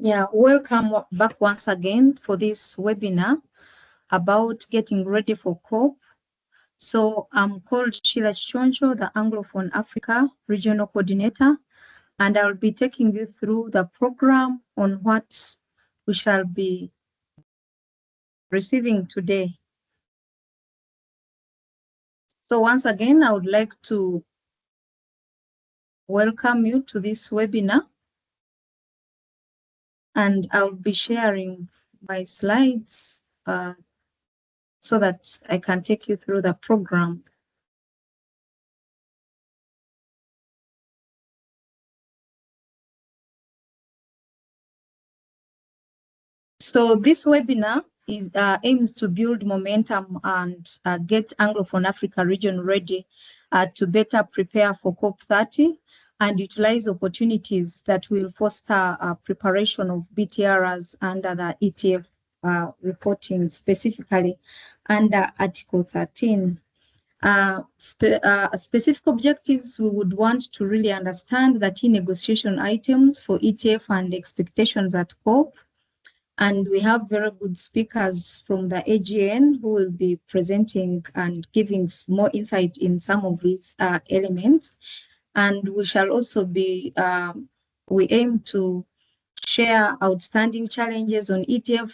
Yeah, welcome back once again for this webinar about getting ready for COP. So I'm called Sheila Choncho, the Anglophone Africa Regional Coordinator, and I'll be taking you through the program on what we shall be receiving today. So once again, I would like to welcome you to this webinar, and I'll be sharing my slides so that I can take you through the program. So this webinar is aims to build momentum and get Anglophone Africa region ready to better prepare for COP30 and utilize opportunities that will foster preparation of BTRs under the ETF reporting, specifically under Article 13. Specific objectives, we would want to really understand the key negotiation items for ETF and expectations at COP. And we have very good speakers from the AGN who will be presenting and giving more insight in some of these elements. And we shall also be, we aim to share outstanding challenges on ETF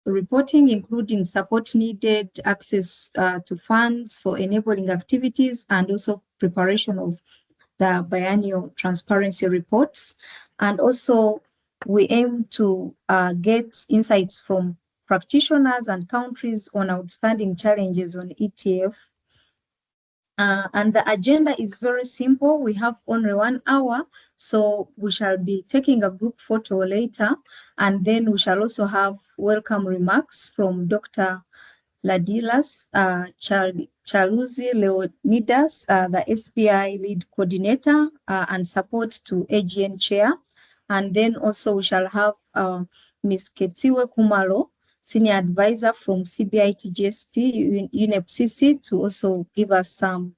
reporting, including support needed, access to funds for enabling activities, and also preparation of the biennial transparency reports. And also we aim to get insights from practitioners and countries on outstanding challenges on ETF. And the agenda is very simple. We have only 1 hour, so we shall be taking a group photo later, and then we shall also have welcome remarks from Dr. Ladilas Chaluzi Leonidas, the SPI lead coordinator, and support to AGN chair. And then also we shall have Ms. Ketsiwe Kumalo, senior advisor from CBIT-GSP UNFCCC, to also give us some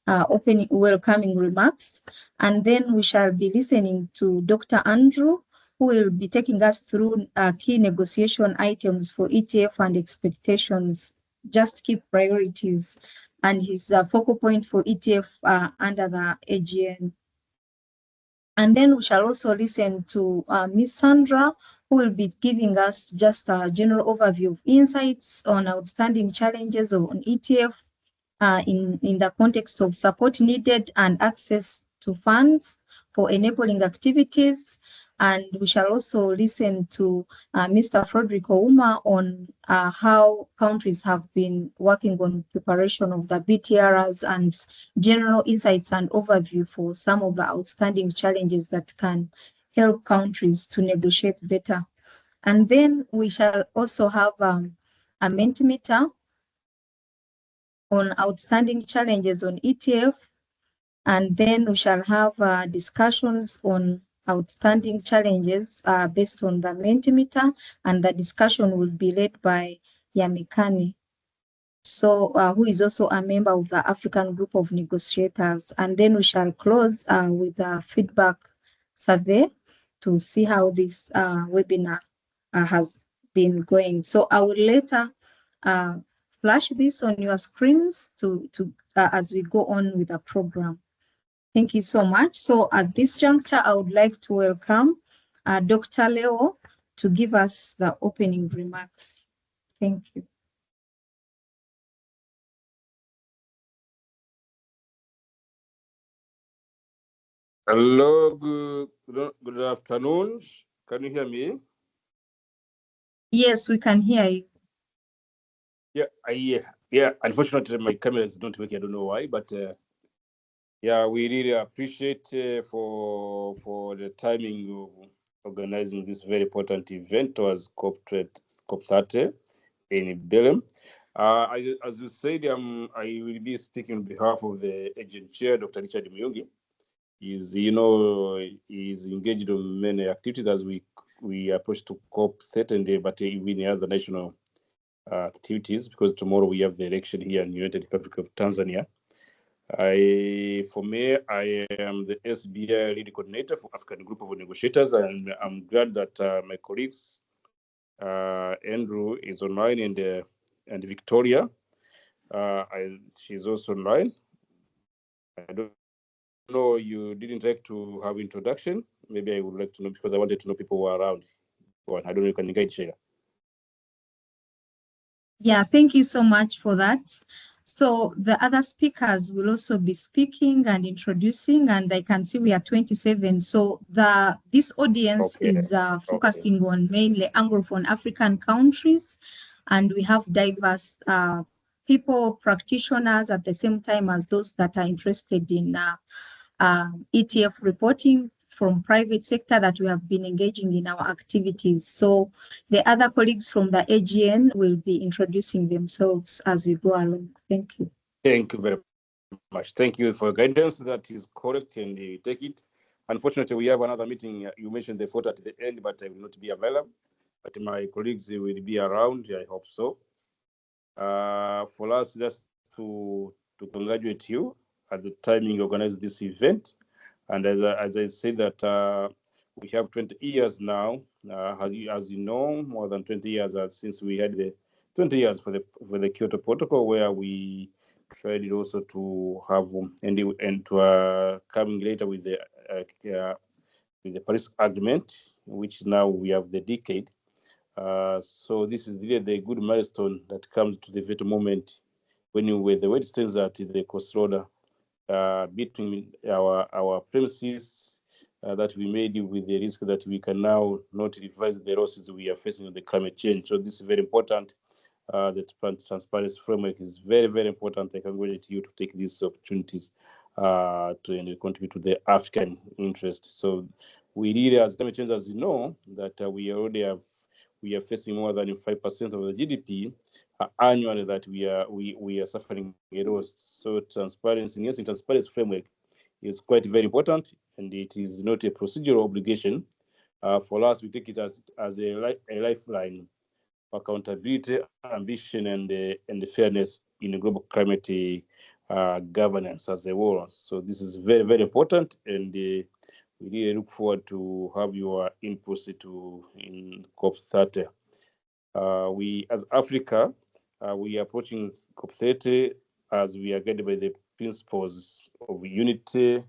opening welcoming remarks. And then we shall be listening to Dr. Andrew, who will be taking us through key negotiation items for ETF and expectations, just key priorities, and his focal point for ETF under the AGN. And then we shall also listen to Ms. Sandra, who will be giving us just a general overview of insights on outstanding challenges on ETF in the context of support needed and access to funds for enabling activities. And we shall also listen to Mr. Frederick Ouma on how countries have been working on preparation of the BTRs and general insights and overview for some of the outstanding challenges that can help countries to negotiate better. And then we shall also have a Mentimeter on outstanding challenges on ETF, and then we shall have discussions on outstanding challenges based on the Mentimeter, and the discussion will be led by Yamikani, so who is also a member of the African Group of Negotiators. And then we shall close with a feedback survey to see how this webinar has been going. So I will later flash this on your screens as we go on with the program. Thank you so much. So at this juncture, I would like to welcome Dr. Leo to give us the opening remarks. Thank you. Hello, good afternoon. Can you hear me? Yes, we can hear you. Yeah. Unfortunately, my camera is not working. I don't know why, but yeah, we really appreciate for the timing of organizing this very important event towards COP30 in Belém. As you said, I will be speaking on behalf of the agent chair, Dr. Richard Muyungi. He's engaged in many activities as we approach to COP30, but even other national activities, because tomorrow we have the election here in United Republic of Tanzania. For me, I am the SBI lead coordinator for African Group of Negotiators, and I'm glad that my colleagues, Andrew is online, and Victoria, she's also online. I don't know, you didn't like to have introduction. Maybe I would like to know, because I wanted to know people who are around. I don't know, you can guide share. Yeah, thank you so much for that. So the other speakers will also be speaking and introducing, and I can see we are 27. So this audience is focusing on mainly Anglophone African countries, and we have diverse people, practitioners at the same time as those that are interested in ETF reporting from private sector that we have been engaging in our activities. So the other colleagues from the AGN will be introducing themselves as we go along. Thank you. Thank you very much. Thank you for guidance. That is correct, and you take it. Unfortunately, we have another meeting. You mentioned the photo at the end, but I will not be available. But my colleagues will be around. I hope so. For us, just to congratulate you at the timing you organized this event. And as I said that we have 20 years now, as you know, more than 20 years since we had the 20 years for the Kyoto Protocol, where we tried also to have and to coming later with the Paris Agreement, which now we have the decade. So this is really the good milestone that comes to the vital moment when the weight stands at the crossroader between our premises that we made with the risk that we can now not revise the losses we are facing with the climate change. So this is very important. The transparency framework is very, very important. I congratulate you to take these opportunities to contribute to the African interest. So we really, as climate change, as you know, that we are facing more than 5% of the GDP annually that we are suffering a loss. So transparency, yes, in transparency framework is quite very important, and it is not a procedural obligation. For us, we take it as a lifeline for accountability, ambition, and the fairness in global climate governance as a whole. So this is very, very important, and we really look forward to have your input in COP30. We, as Africa, we are approaching COP30 as we are guided by the principles of unity,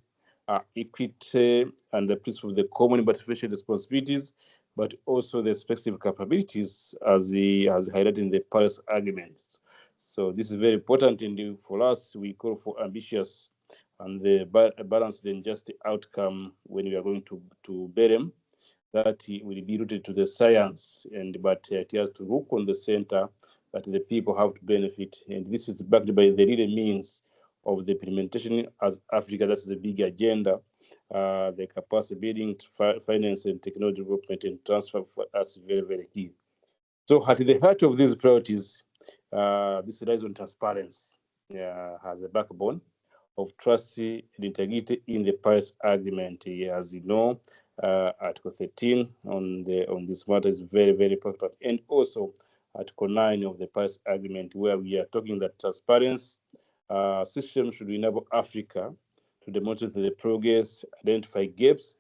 equity, and the principle of the common but special responsibilities, but also the specific capabilities as highlighted in the Paris Agreement. So this is very important, and for us, we call for ambitious and the balanced and just outcome when we are going to Belém. That will be rooted to the science, but it has to look on the center that the people have to benefit. And this is backed by the real means of the implementation as Africa. That's the big agenda. The capacity building, finance and technology development and transfer for us very, very key. So at the heart of these priorities, this relies on transparency as a backbone of trust and integrity in the Paris Agreement. As you know, Article 13 on this matter is very, very important, and also Article 9 of the Paris Agreement, where we are talking that transparency system should enable Africa to demonstrate the progress, identify gaps,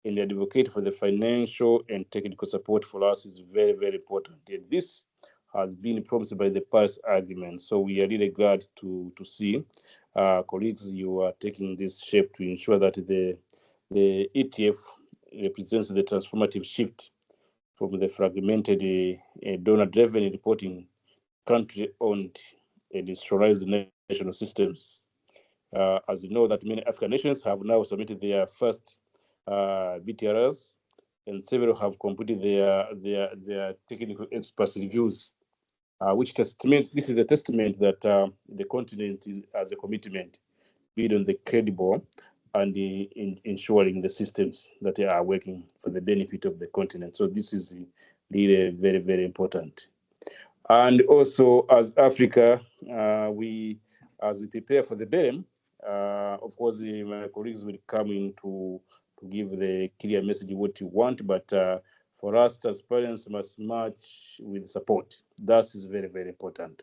and advocate for the financial and technical support for us is very, very important. And this has been promised by the Paris Agreement. So we are really glad to see colleagues, you are taking this shape to ensure that the ETF represents the transformative shift from the fragmented donor-driven reporting, country-owned and industrialized national systems. As you know, that many African nations have now submitted their first BTRs, and several have completed their technical experts reviews, which this is a testament that the continent has a commitment built on the credible and in ensuring the systems that are working for the benefit of the continent. So this is really very, very important. And also, as Africa, as we prepare for the Belém, of course, my colleagues will come in to give the clear message what you want, but for us, transparency must match with support. That is very, very important.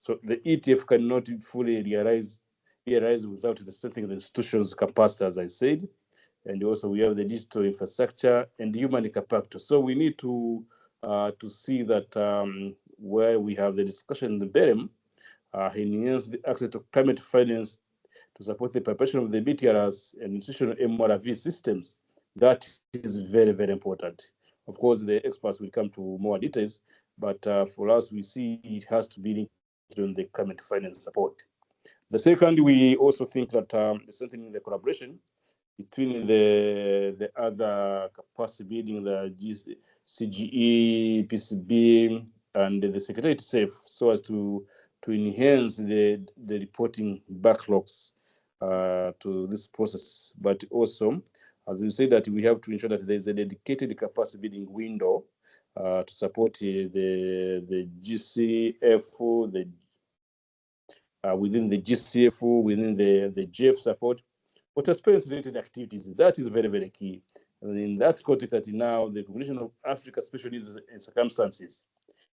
So the ETF cannot fully realize arise without the strengthening of the institutions' capacity, as I said. And also we have the digital infrastructure and human capital. So we need to see that where we have the discussion in the Belém, enhance the access to climate finance to support the preparation of the BTRs and institutional MRV systems. That is very, very important. Of course, the experts will come to more details, but for us, we see it has to be linked on the climate finance support. The second, we also think that strengthening the collaboration between the other capacity building, the CGE, PCB, and the Secretariat itself, so as to enhance the reporting backlogs to this process. But also, as we say, that we have to ensure that there is a dedicated capacity building window to support the GCF, within the GCF, within the GF support, for transparency-related activities. That is very, very key. And in that context, that now the recognition of Africa special needs and circumstances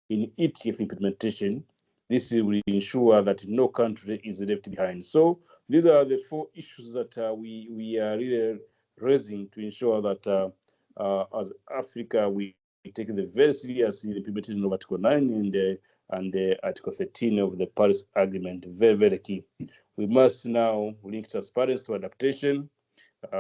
in ETF implementation, this will ensure that no country is left behind. So these are the four issues that we are really raising to ensure that as Africa, we take the very seriously the implementation of Article 9 and Article 13 of the Paris Agreement. Very, very key. We must now link transparency to adaptation.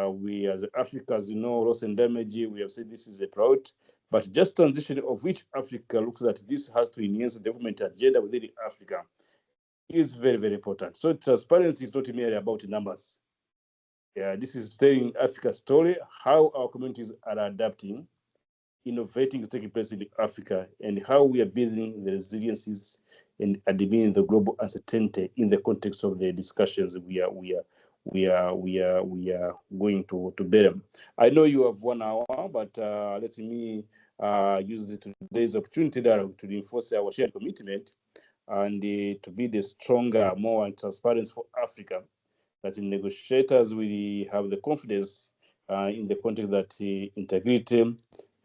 We, as Africa, as you know, loss and damage, we have said this is a priority, but just transition of which Africa looks at this has to enhance the development agenda within Africa is very, very important. So transparency is not merely about numbers. This is telling Africa's story, how our communities are adapting, innovating is taking place in Africa, and how we are building the resiliencies and admitting the global uncertainty in the context of the discussions we are going to Belém. I know you have 1 hour, but let me use today's opportunity to reinforce our shared commitment and to be the stronger, more transparent for Africa, that in negotiators we have the confidence in the context that integrity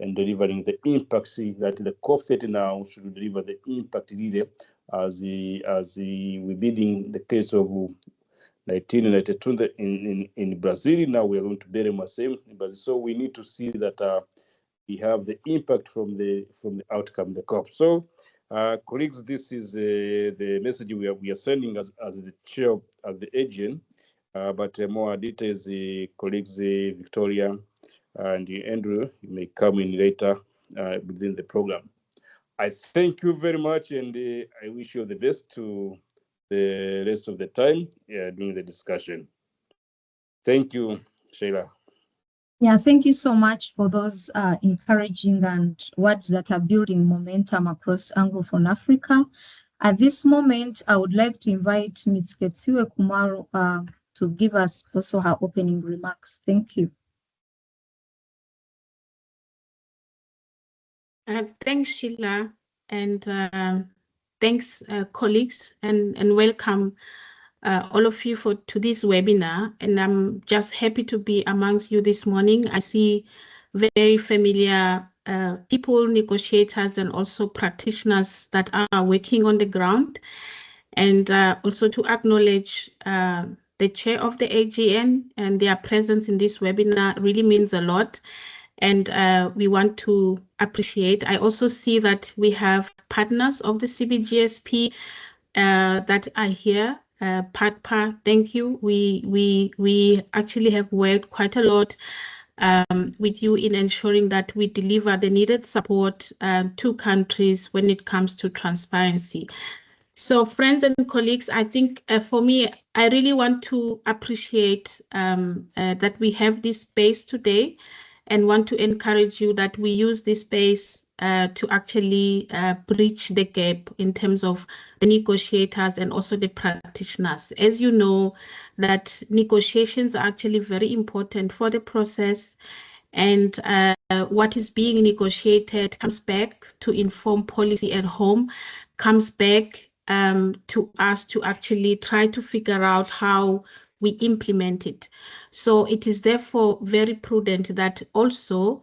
and delivering the impact, that the COP30 now should deliver the impact really as we bidding the case of 1992 in Brazil. Now we are going to Belém the same in Brazil. So we need to see that we have the impact from the outcome, the COP. So colleagues, this is the message we are sending as the chair of the AGN. But more details, colleagues Victoria and Andrew, you may come in later within the program. I thank you very much, and I wish you the best to the rest of the time during the discussion. Thank you, Sheila. Yeah, thank you so much for those encouraging and words that are building momentum across Anglophone Africa. At this moment, I would like to invite Ms. Ketsiwe Kumaro to give us also her opening remarks. Thank you. Thanks, Sheila, and thanks, colleagues, and welcome all of you to this webinar. And I'm just happy to be amongst you this morning. I see very familiar people, negotiators, and also practitioners that are working on the ground. And also to acknowledge the chair of the AGN, and their presence in this webinar really means a lot. And we want to appreciate. I also see that we have partners of the CBGSP that are here. PADPA, thank you. We actually have worked quite a lot with you in ensuring that we deliver the needed support to countries when it comes to transparency. So friends and colleagues, I think for me, I really want to appreciate that we have this space today, and want to encourage you that we use this space to actually bridge the gap in terms of the negotiators and also the practitioners. As you know, that negotiations are actually very important for the process, and what is being negotiated comes back to inform policy at home, comes back to us to actually try to figure out how we implement it. So it is therefore very prudent that also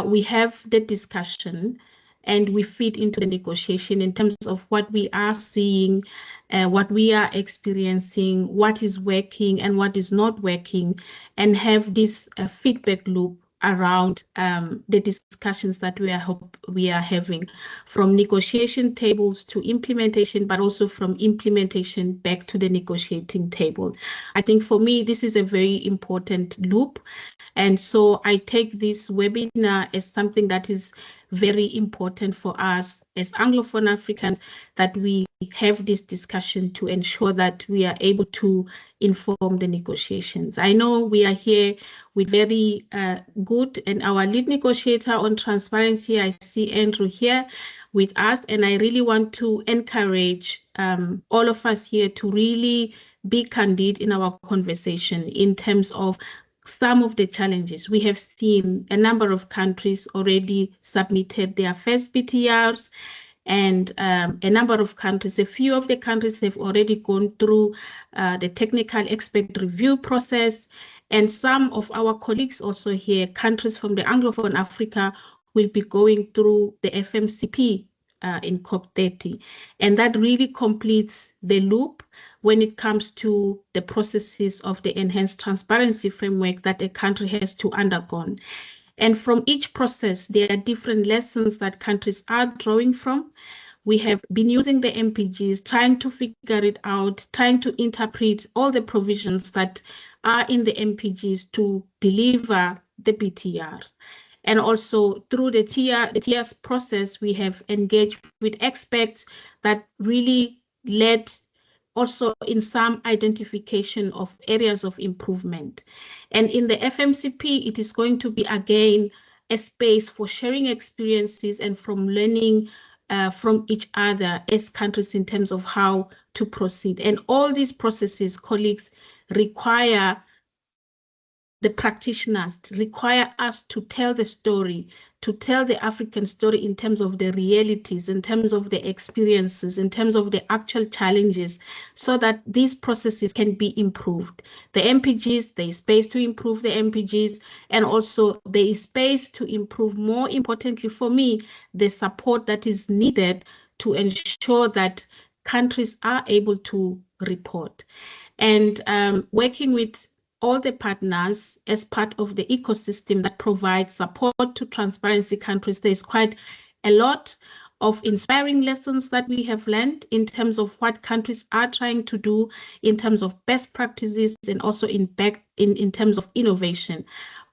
we have the discussion and we fit into the negotiation in terms of what we are seeing, what we are experiencing, what is working and what is not working, and have this feedback loop around the discussions that we are having, from negotiation tables to implementation, but also from implementation back to the negotiating table. I think for me, this is a very important loop. And so I take this webinar as something that is very important for us as Anglophone Africans, that we have this discussion to ensure that we are able to inform the negotiations. I know we are here with very good, and our lead negotiator on transparency, I see Andrew here with us, and I really want to encourage all of us here to really be candid in our conversation in terms of some of the challenges. We have seen a number of countries already submitted their first BTRs, and a number of countries, a few of the countries have already gone through the technical expert review process, and some of our colleagues also here, countries from the Anglophone Africa, will be going through the FMCP in COP30. And that really completes the loop when it comes to the processes of the enhanced transparency framework that a country has to undergo. And from each process, there are different lessons that countries are drawing from. We have been using the MPGs, trying to figure it out, trying to interpret all the provisions that are in the MPGs to deliver the BTRs. And also through the TRs process, we have engaged with experts that really led also in some identification of areas of improvement. And in the FMCP, it is going to be, again, a space for sharing experiences and from learning from each other as countries in terms of how to proceed. And all these processes, colleagues, require the practitioners, require us to tell the story, to tell the African story in terms of the realities, in terms of the experiences, in terms of the actual challenges, so that these processes can be improved. The MPGs, there is space to improve the MPGs, and also there is space to improve, more importantly for me, the support that is needed to ensure that countries are able to report. And working with all the partners as part of the ecosystem that provides support to transparency countries, there's quite a lot of inspiring lessons that we have learned in terms of what countries are trying to do in terms of best practices and also in terms of innovation.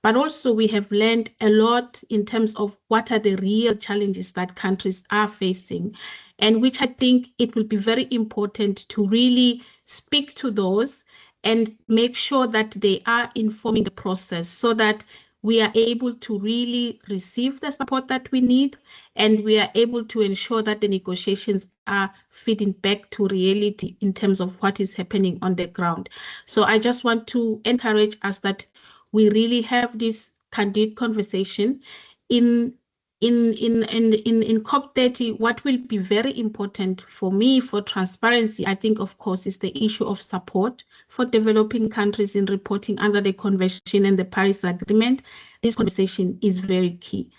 But also we have learned a lot in terms of what are the real challenges that countries are facing, and which I think it will be very important to really speak to those and make sure that they are informing the process so that we are able to really receive the support that we need, and we are able to ensure that the negotiations are feeding back to reality in terms of what is happening on the ground. So I just want to encourage us that we really have this candid conversation. In COP30, what will be very important for me for transparency, I think, of course, is the issue of support for developing countries in reporting under the Convention and the Paris Agreement. This conversation is very key.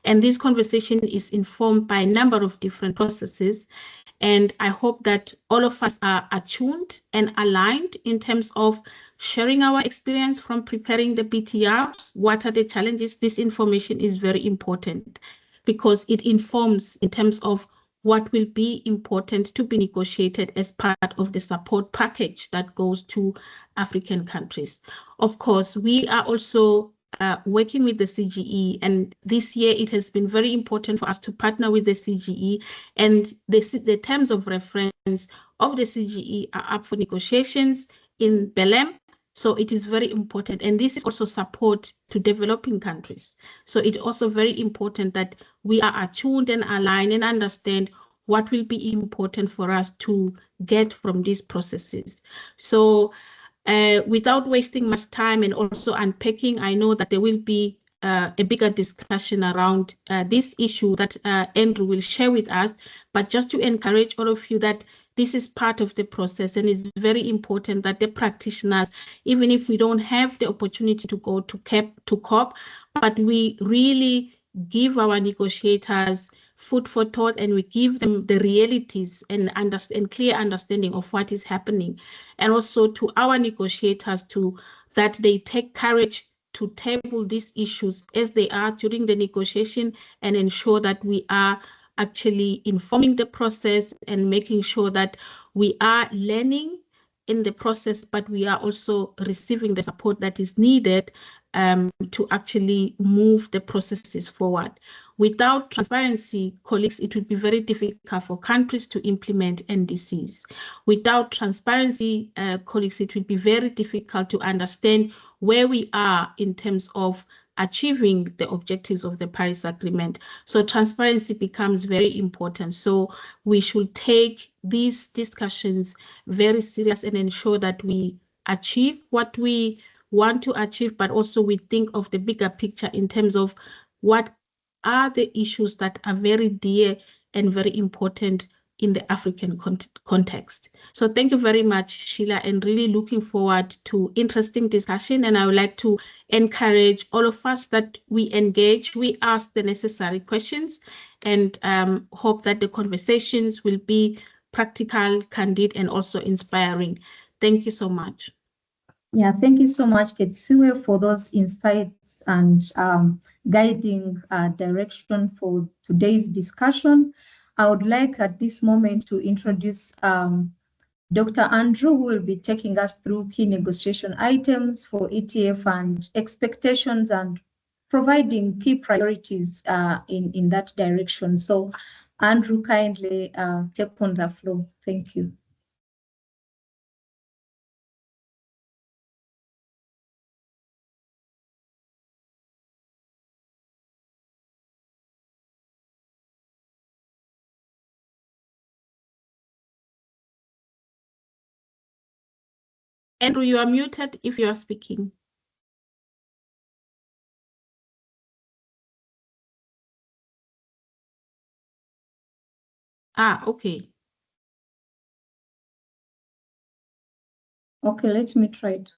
And this conversation is informed by a number of different processes. And I hope that all of us are attuned and aligned in terms of sharing our experience from preparing the BTRs. What are the challenges? This information is very important because it informs in terms of what will be important to be negotiated as part of the support package that goes to African countries. Of course, we are also working with the CGE, and this year it has been very important for us to partner with the CGE, and the terms of reference of the CGE are up for negotiations in Belém. So it is very important, and this is also support to developing countries. So it's also very important that we are attuned and aligned and understand what will be important for us to get from these processes. So without wasting much time and also unpacking, I know that there will be a bigger discussion around this issue that Andrew will share with us, but just to encourage all of you that this is part of the process, and it's very important that the practitioners, even if we don't have the opportunity to go to COP, but we really give our negotiators food for thought, and we give them the realities and clear understanding of what is happening. And also to our negotiators that they take courage to table these issues as they are during the negotiation and ensure that we are actually informing the process and making sure that we are learning in the process, but we are also receiving the support that is needed to actually move the processes forward. Without transparency, colleagues, it would be very difficult for countries to implement NDCs. Without transparency, colleagues, it would be very difficult to understand where we are in terms of achieving the objectives of the Paris Agreement. So transparency becomes very important. So we should take these discussions very serious and ensure that we achieve what we want to achieve, but also we think of the bigger picture in terms of what are the issues that are very dear and very important in the African context. So thank you very much, Sheila, and really looking forward to interesting discussion. And I would like to encourage all of us that we engage, we ask the necessary questions, and hope that the conversations will be practical, candid, and also inspiring. Thank you so much. Yeah, thank you so much, Ketsiwe, for those insights and guiding direction for today's discussion. I would like at this moment to introduce Dr. Andrew, who will be taking us through key negotiation items for ETF and expectations and providing key priorities in that direction. So Andrew, kindly take on the floor. Thank you. Andrew, you are muted if you are speaking. Okay. Okay, let me try it.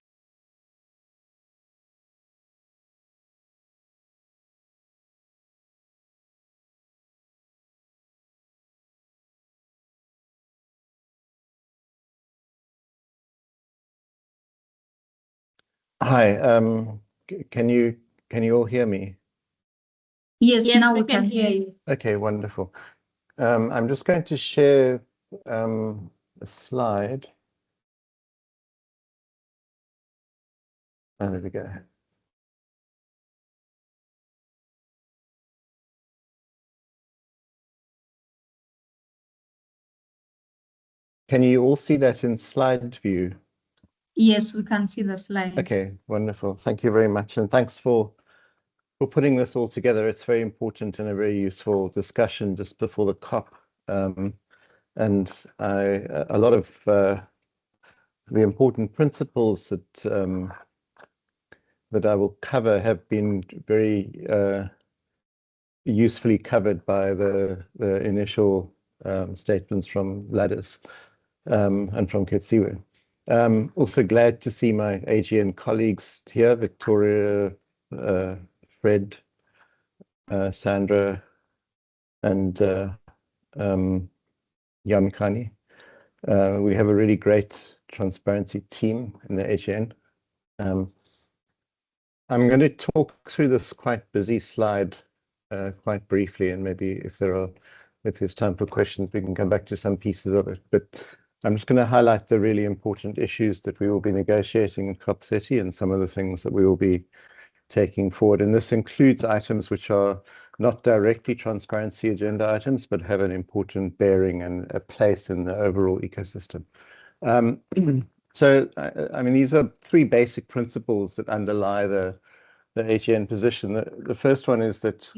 Hi, can you all hear me? Yes, now we can hear you. Okay, wonderful. I'm just going to share a slide. Oh, there we go. Can you all see that in slide view? Yes, we can see the slide. Okay, wonderful. Thank you very much. And thanks for putting this all together. It's very important and a very useful discussion just before the COP. And a lot of the important principles that that I will cover have been very usefully covered by the initial statements from Gladys and from Ketsiwe. Also glad to see my AGN colleagues here, Victoria, Fred, Sandra, and Yamkani. We have a really great transparency team in the AGN. I'm going to talk through this quite busy slide quite briefly, and maybe if there's time for questions, we can come back to some pieces of it. But I'm just going to highlight the really important issues that we will be negotiating in COP30 and some of the things that we will be taking forward. And this includes items which are not directly transparency agenda items, but have an important bearing and a place in the overall ecosystem. So, I mean, these are three basic principles that underlie the AGN position. The first one is that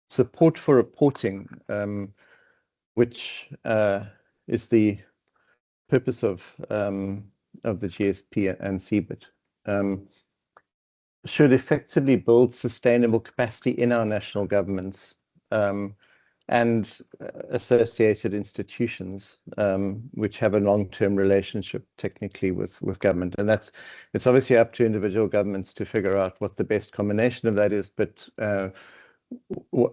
support for reporting, which is the purpose of the GSP and CBIT, should effectively build sustainable capacity in our national governments and associated institutions, which have a long-term relationship technically with government. And it's obviously up to individual governments to figure out what the best combination of that is, but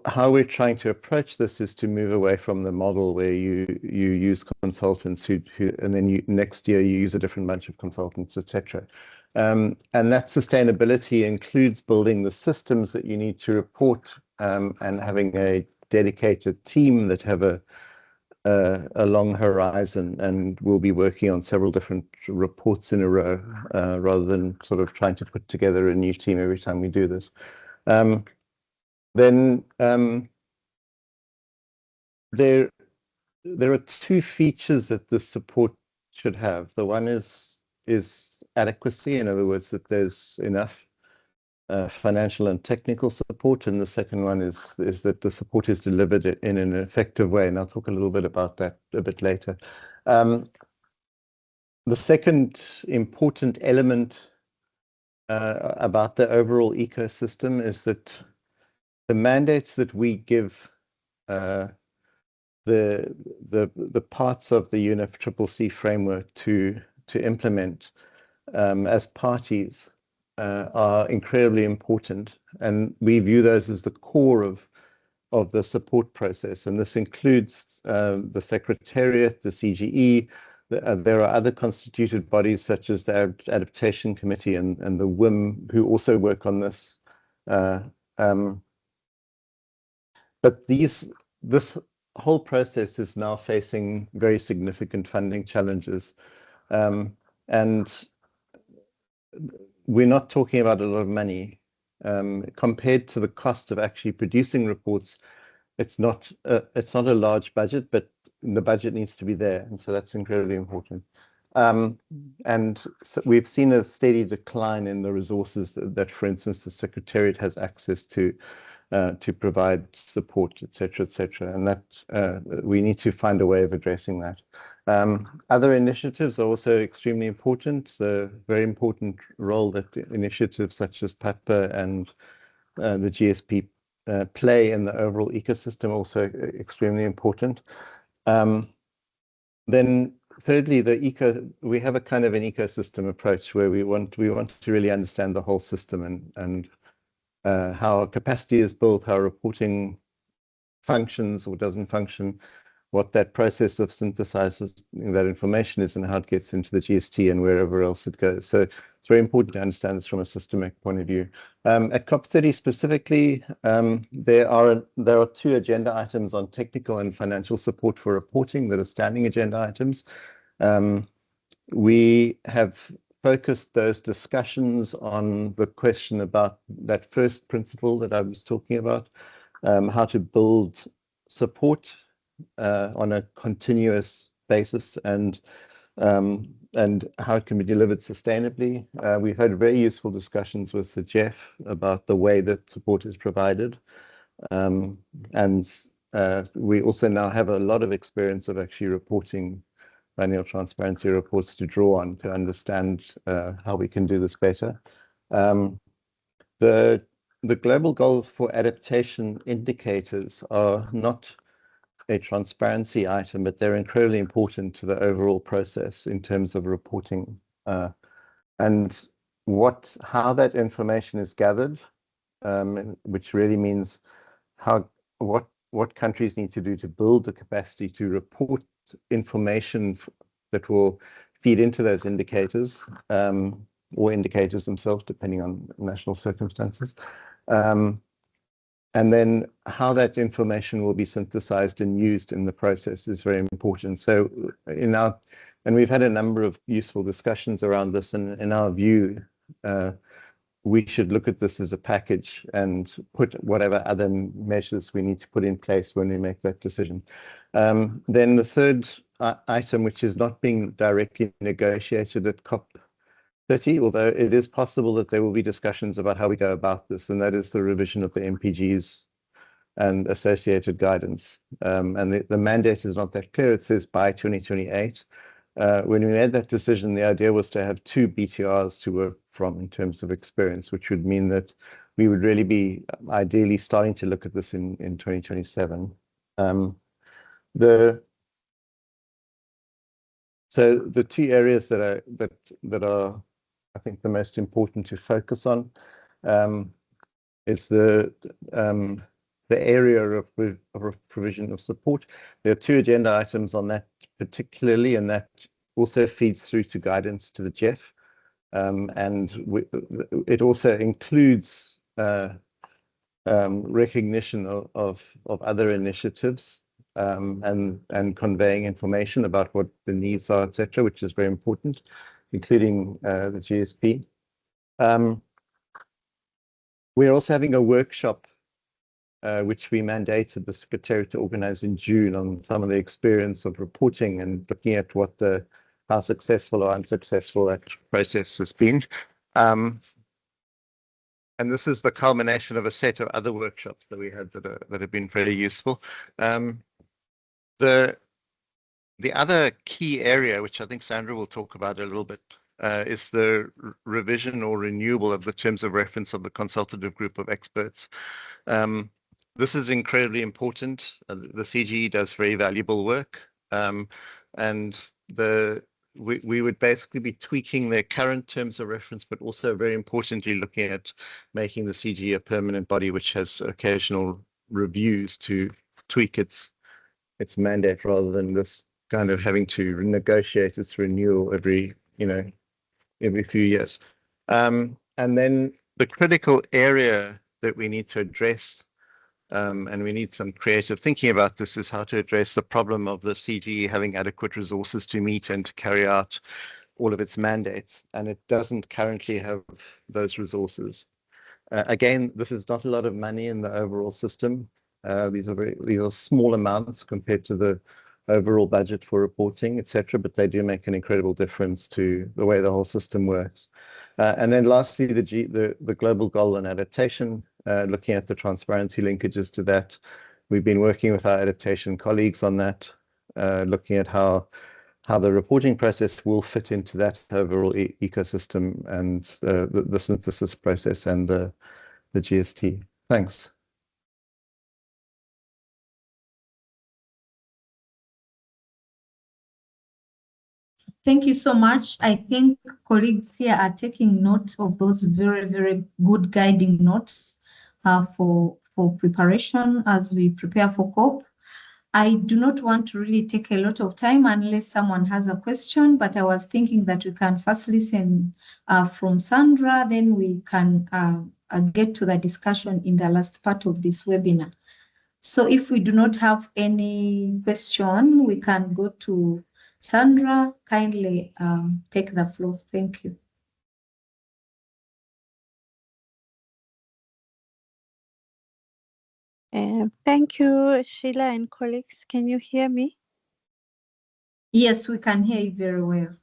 how we're trying to approach this is to move away from the model where you use consultants who and then next year you use a different bunch of consultants, etc. And that sustainability includes building the systems that you need to report and having a dedicated team that have a long horizon and will be working on several different reports in a row rather than sort of trying to put together a new team every time we do this. Then there are two features that the support should have. The one is adequacy, in other words, that there's enough financial and technical support, and the second one is that the support is delivered in an effective way, and I'll talk a little bit about that a bit later. The second important element about the overall ecosystem is that the mandates that we give the parts of the UNFCCC framework to implement as parties are incredibly important, and we view those as the core of the support process, and this includes the Secretariat, the CGE. There are other constituted bodies such as the Adaptation Committee and the WIM who also work on this. But this whole process is now facing very significant funding challenges. And we're not talking about a lot of money. Compared to the cost of actually producing reports, it's not a large budget, but the budget needs to be there. And so that's incredibly important. And so we've seen a steady decline in the resources that, for instance, the Secretariat has access to provide support, etc., and that we need to find a way of addressing that. Other initiatives are also extremely important. The very important role that initiatives such as PATPA and the GSP play in the overall ecosystem also extremely important. Then thirdly, we have a kind of an ecosystem approach where we want to really understand the whole system and how capacity is built, how reporting functions or doesn't function, what that process of synthesizing that information is, and how it gets into the GST and wherever else it goes. So it's very important to understand this from a systemic point of view. At COP30 specifically, there are 2 agenda items on technical and financial support for reporting that are standing agenda items. We have focused those discussions on the question about that first principle that I was talking about, how to build support on a continuous basis and how it can be delivered sustainably. We've had very useful discussions with the Jeff about the way that support is provided. And we also now have a lot of experience of actually reporting annual transparency reports to draw on to understand how we can do this better. The global goals for adaptation indicators are not a transparency item, but they're incredibly important to the overall process in terms of reporting and how that information is gathered, which really means what countries need to do to build the capacity to report information that will feed into those indicators or indicators themselves, depending on national circumstances. And then how that information will be synthesized and used in the process is very important. So and we've had a number of useful discussions around this, and in our view, we should look at this as a package and put whatever other measures we need to put in place when we make that decision. Then the third item, which is not being directly negotiated at COP30, although it is possible that there will be discussions about how we go about this, and that is the revision of the MPGs and associated guidance. And the mandate is not that clear. It says by 2028. When we made that decision, the idea was to have 2 BTRs to work from in terms of experience, which would mean that we would really be ideally starting to look at this in 2027. So the 2 areas that are I think the most important to focus on is the the area of provision of support. There are 2 agenda items on that particularly, and that also feeds through to guidance to the GEF. It also includes recognition of other initiatives and conveying information about what the needs are, etc., which is very important, including the GSP. We're also having a workshop which we mandated the Secretariat to organize in June on some of the experience of reporting and looking at how successful or unsuccessful that process has been. And this is the culmination of a set of other workshops that we had that have been very useful. The other key area, which I think Sandra will talk about a little bit, is the revision or renewal of the terms of reference of the consultative group of experts. This is incredibly important. The CGE does very valuable work, and we would basically be tweaking their current terms of reference, but also very importantly looking at making the CGE a permanent body which has occasional reviews to tweak its mandate rather than this kind of having to negotiate its renewal every few years. And then the critical area that we need to address, and we need some creative thinking about this, is how to address the problem of the CGE having adequate resources to meet and to carry out all of its mandates, and it doesn't currently have those resources. Again, this is not a lot of money in the overall system. These are small amounts compared to the overall budget for reporting, etc., but they do make an incredible difference to the way the whole system works. And then lastly, the global goal and adaptation, looking at the transparency linkages to that. We've been working with our adaptation colleagues on that, looking at how the reporting process will fit into that overall ecosystem and the synthesis process and the GST. Thanks. Thank you so much. I think colleagues here are taking notes of those very, very good guiding notes for preparation as we prepare for COP. I do not want to really take a lot of time unless someone has a question, but I was thinking that we can first listen from Sandra, then we can get to the discussion in the last part of this webinar. So if we do not have any question, we can go to Sandra. Kindly take the floor. Thank you. Thank you, Sheila and colleagues. Can you hear me? Yes, we can hear you very well.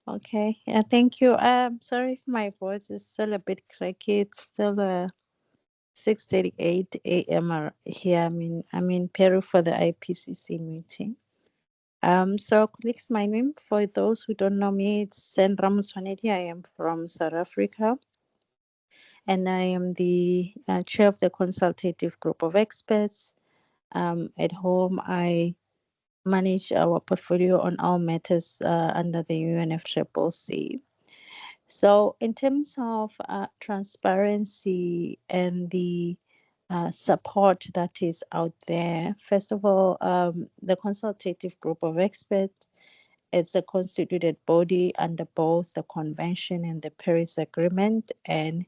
Okay, thank you. Sorry if my voice is still a bit cracky. It's still 6:38 a.m. here. I'm in Peru for the IPCC meeting. So colleagues, my name, for those who don't know me, it's Sandra Muswanedi. I am from South Africa, and I am the chair of the consultative group of experts. At home, I manage our portfolio on all matters under the UNFCCC. So in terms of transparency and the support that is out there, first of all, the consultative group of experts, it's a constituted body under both the Convention and the Paris Agreement, and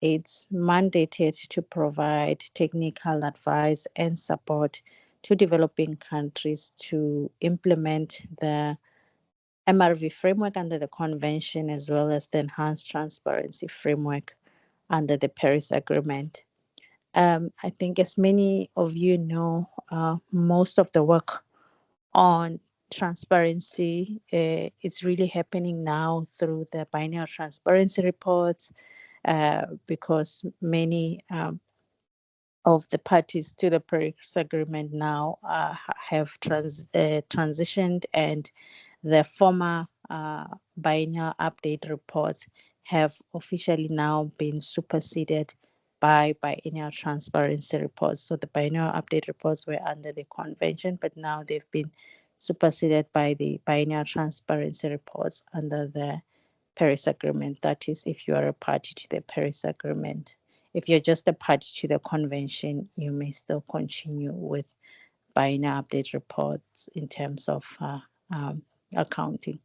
it's mandated to provide technical advice and support to developing countries to implement the MRV framework under the Convention, as well as the Enhanced Transparency Framework under the Paris Agreement. I think, as many of you know, most of the work on transparency is really happening now through the biennial transparency reports, because many of the parties to the Paris Agreement now have transitioned, and the former biennial update reports have officially now been superseded by biennial transparency reports. So the biennial update reports were under the Convention, but now they've been superseded by the biennial transparency reports under the Paris Agreement. That is, if you are a party to the Paris Agreement. if you're just a party to the convention, you may still continue with biennial update reports in terms of accounting.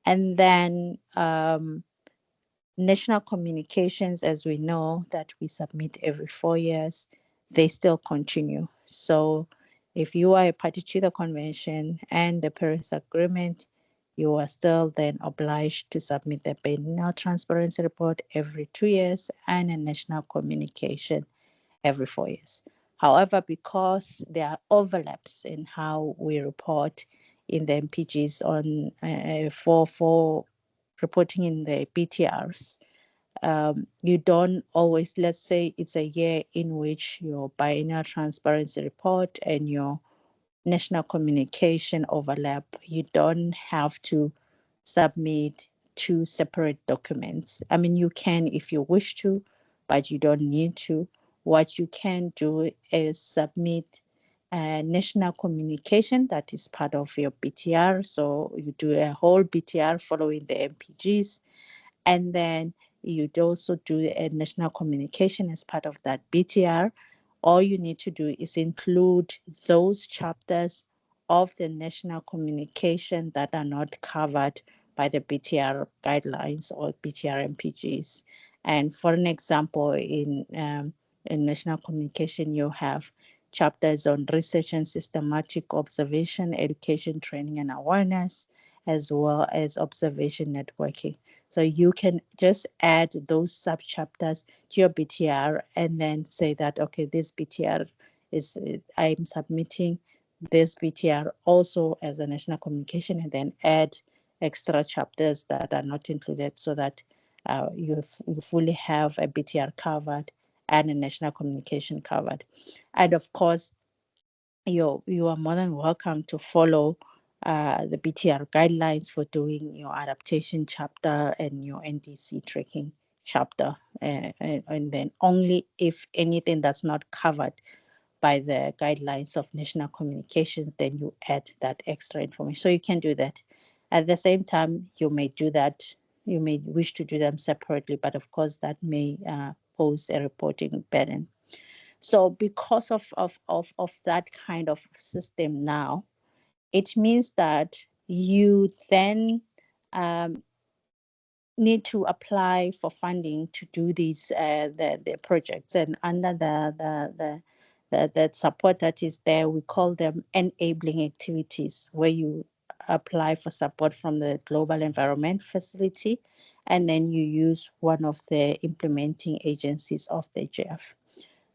And then national communications, as we know, that we submit every 4 years, they still continue. So if you are a party to the convention and the Paris Agreement, you are still then obliged to submit the biennial transparency report every 2 years and a national communication every 4 years. However, because there are overlaps in how we report in the MPGs on for reporting in the BTRs, you don't always, let's say it's a year in which your biennial transparency report and your national communication overlap, you don't have to submit 2 separate documents. I mean, you can if you wish to, but you don't need to. What you can do is submit a national communication that is part of your BTR. So you do a whole BTR following the MPGs, and then you'd also do a national communication as part of that BTR. All you need to do is include those chapters of the national communication that are not covered by the BTR guidelines or BTR MPGs. And for an example, in national communication, you have chapters on research and systematic observation, education, training, and awareness, as well as observation networking. So you can just add those sub-chapters to your BTR and then say that, okay, this BTR is, I'm submitting this BTR also as a national communication, and then add extra chapters that are not included so that you fully have a BTR covered and a national communication covered. And of course, you are more than welcome to follow the BTR guidelines for doing your adaptation chapter and your NDC tracking chapter. And then only if anything that's not covered by the guidelines of national communications, then you add that extra information. So you can do that. At the same time, you may do that. You may wish to do them separately, but of course that may pose a reporting burden. So because of that kind of system now, it means that you then need to apply for funding to do these the projects, and under the support that is there, we call them enabling activities, where you apply for support from the Global Environment Facility, and then you use one of the implementing agencies of the GEF.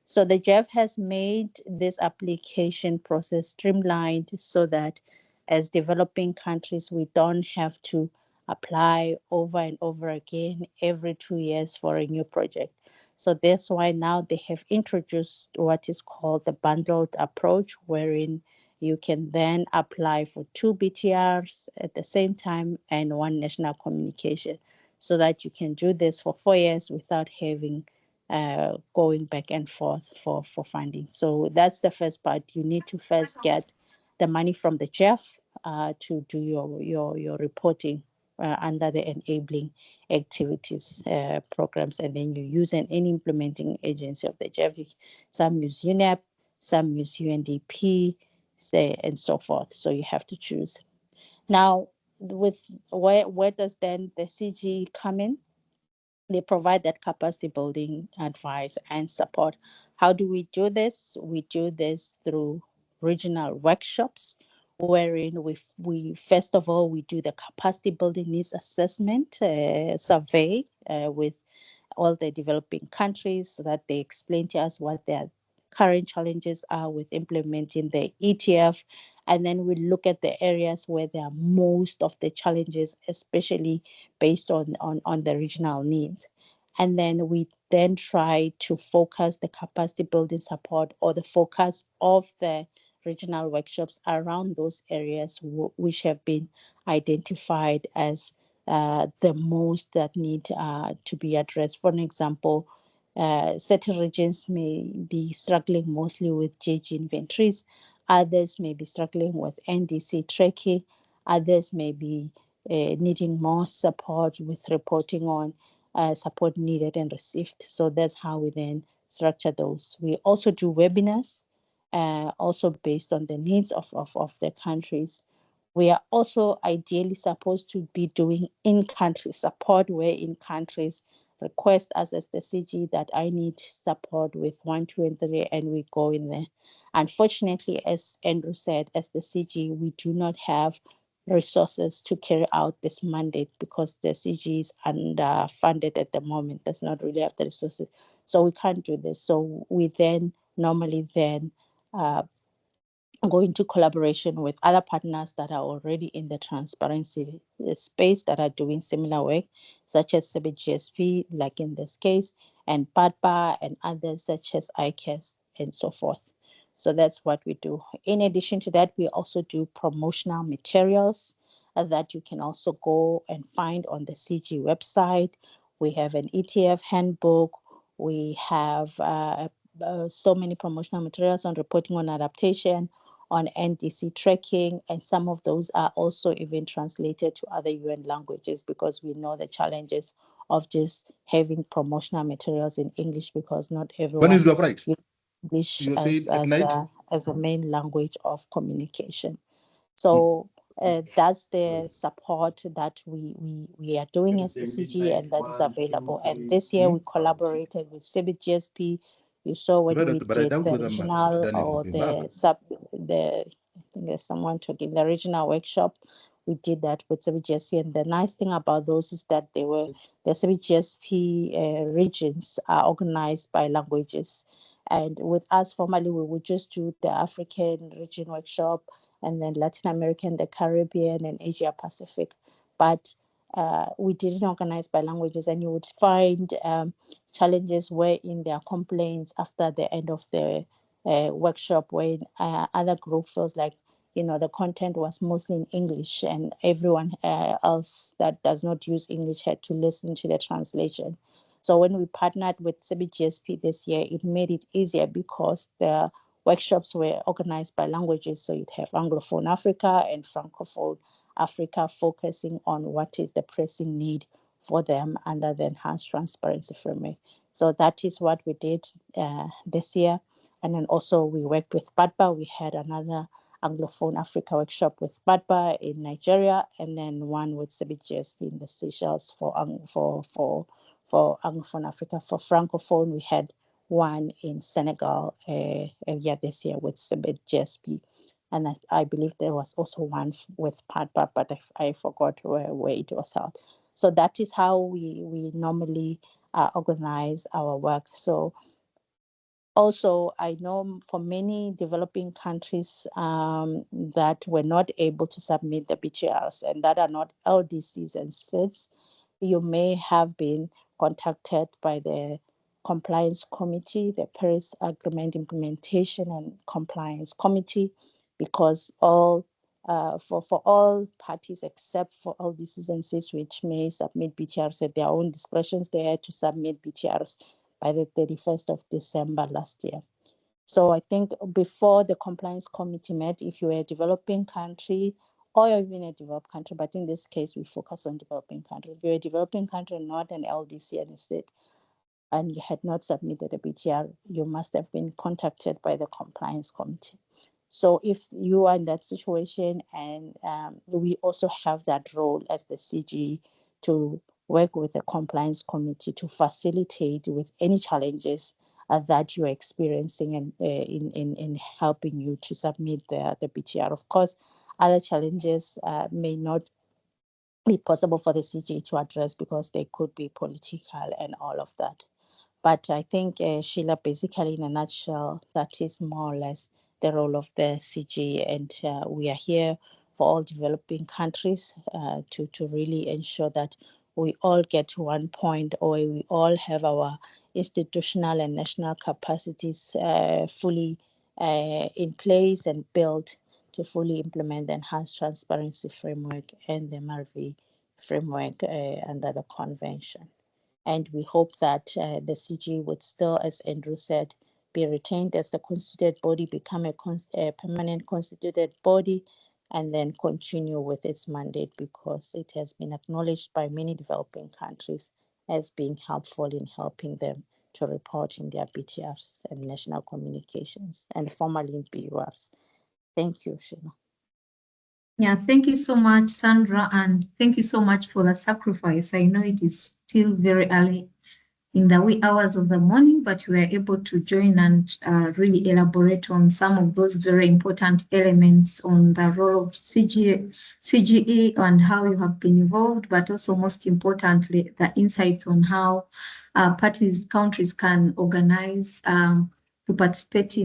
So the GEF has made this application process streamlined so that as developing countries, we don't have to apply over and over again every 2 years for a new project. So that's why now they have introduced what is called the bundled approach, wherein you can then apply for 2 BTRs at the same time and 1 national communication, so that you can do this for 4 years without having going back and forth for funding. So that's the first part. You need to first get the money from the GEF to do your reporting under the enabling activities programs, and then you use any implementing agency of the GEF. Some use UNEP, some use UNDP, and so forth. So you have to choose. Now, with where does then the CG come in? They provide that capacity building advice and support. How do we do this? We do this through regional workshops, wherein we first of all, we do the capacity building needs assessment survey with all the developing countries, so that they explain to us what their current challenges are with implementing the ETF. And then we look at the areas where there are most of the challenges, especially based on the regional needs. And then we then try to focus the capacity building support, or the focus of the regional workshops around those areas which have been identified as the most that need to be addressed. For an example, certain regions may be struggling mostly with GG inventories, others may be struggling with NDC tracking, others may be needing more support with reporting on support needed and received. So that's how we then structure those. We also do webinars, also based on the needs of the countries. We are also ideally supposed to be doing in-country support, where in countries request us as the CG that I need support with 1, 2, and 3, and we go in there. Unfortunately, as Andrew said, as the CG, we do not have resources to carry out this mandate because the CG is underfunded at the moment, does not really have the resources. So we can't do this. So we then normally go into collaboration with other partners that are already in the transparency space that are doing similar work, such as CBGSP, like in this case, and PADPA and others such as ICAS and so forth. So that's what we do. In addition to that, we also do promotional materials that you can also go and find on the CG website. We have an ETF handbook. We have so many promotional materials on reporting on adaptation, on NDC tracking, and some of those are also even translated to other UN languages because we know the challenges of just having promotional materials in English because not everyone When is your right? English as a main language of communication. So that's the support that we are doing as the CG, and that is available. And this year we collaborated with CBGSP. You saw when we did the regional or I think there's someone talking, the regional workshop. We did that with CBGSP, and the nice thing about those is that the CBGSP regions are organized by languages. And with us formally, we would just do the African region workshop, and then Latin American, the Caribbean, and Asia Pacific. But we didn't organize by languages, and you would find challenges wherein there are complaints after the end of the workshop when other group feels like, the content was mostly in English and everyone else that does not use English had to listen to the translation. So when we partnered with CBGSP this year, it made it easier because the workshops were organized by languages. So you'd have Anglophone Africa and Francophone Africa focusing on what is the pressing need for them under the enhanced transparency framework. So that is what we did this year. And then also we worked with PADPA. We had another Anglophone Africa workshop with PADPA in Nigeria, and then one with CBGSP in the Seychelles for Anglophone Africa. For Francophone, we had one in Senegal this year with CBGSP. And I believe there was also one with PADPA, but I forgot where it was held. So that is how we normally organize our work. So also, I know for many developing countries that were not able to submit the BTRs and that are not LDCs and SIDS, you may have been contacted by the Compliance Committee, the Paris Agreement Implementation and Compliance Committee, because for all parties except for LDCs and SIDS which may submit BTRs at their own discretions, they had to submit BTRs by the 31st of December last year. So I think before the Compliance Committee met, if you were a developing country or even a developed country, but in this case, we focus on developing countries. If you're a developing country, not an LDC and a SID, and you had not submitted a BTR, you must have been contacted by the Compliance Committee. So if you are in that situation, and we also have that role as the CG to work with the Compliance Committee to facilitate with any challenges that you're experiencing and in helping you to submit the BTR. Of course, other challenges may not be possible for the CG to address because they could be political and all of that. But I think, Sheila, basically in a nutshell, that is more or less the role of the CG. And we are here for all developing countries to really ensure that we all get to one point, or we all have our institutional and national capacities fully in place and built to fully implement the enhanced transparency framework and the MRV framework under the convention. And we hope that the CG would still, as Andrew said, be retained as the constituted body, become a permanent constituted body, and then continue with its mandate because it has been acknowledged by many developing countries as being helpful in helping them to report in their BTRs and national communications and formally in BURs. Thank you, Sheila. Yeah, thank you so much, Sandra, and thank you so much for the sacrifice. I know it is still very early in the wee hours of the morning, but we were able to join and really elaborate on some of those very important elements on the role of CGE and how you have been involved, but also most importantly, the insights on how countries can organize to participate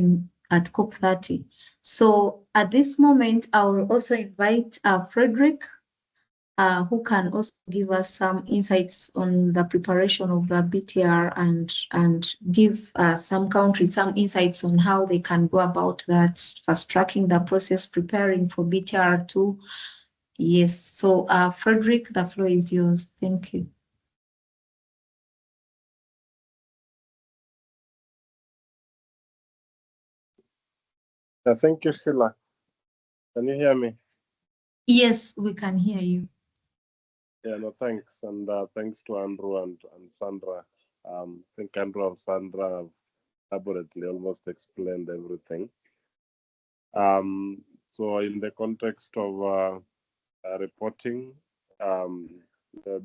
at COP30. So at this moment, I will also invite Frederick, who can also give us some insights on the preparation of the BTR and give some countries some insights on how they can go about that, fast-tracking the process, preparing for BTR2. Yes, so Frederick, the floor is yours. Thank you. Thank you, Sheila. Can you hear me? Yes, we can hear you. Yeah, no, thanks. And thanks to Andrew and Sandra. I think Andrew and Sandra have elaborately almost explained everything. So in the context of reporting,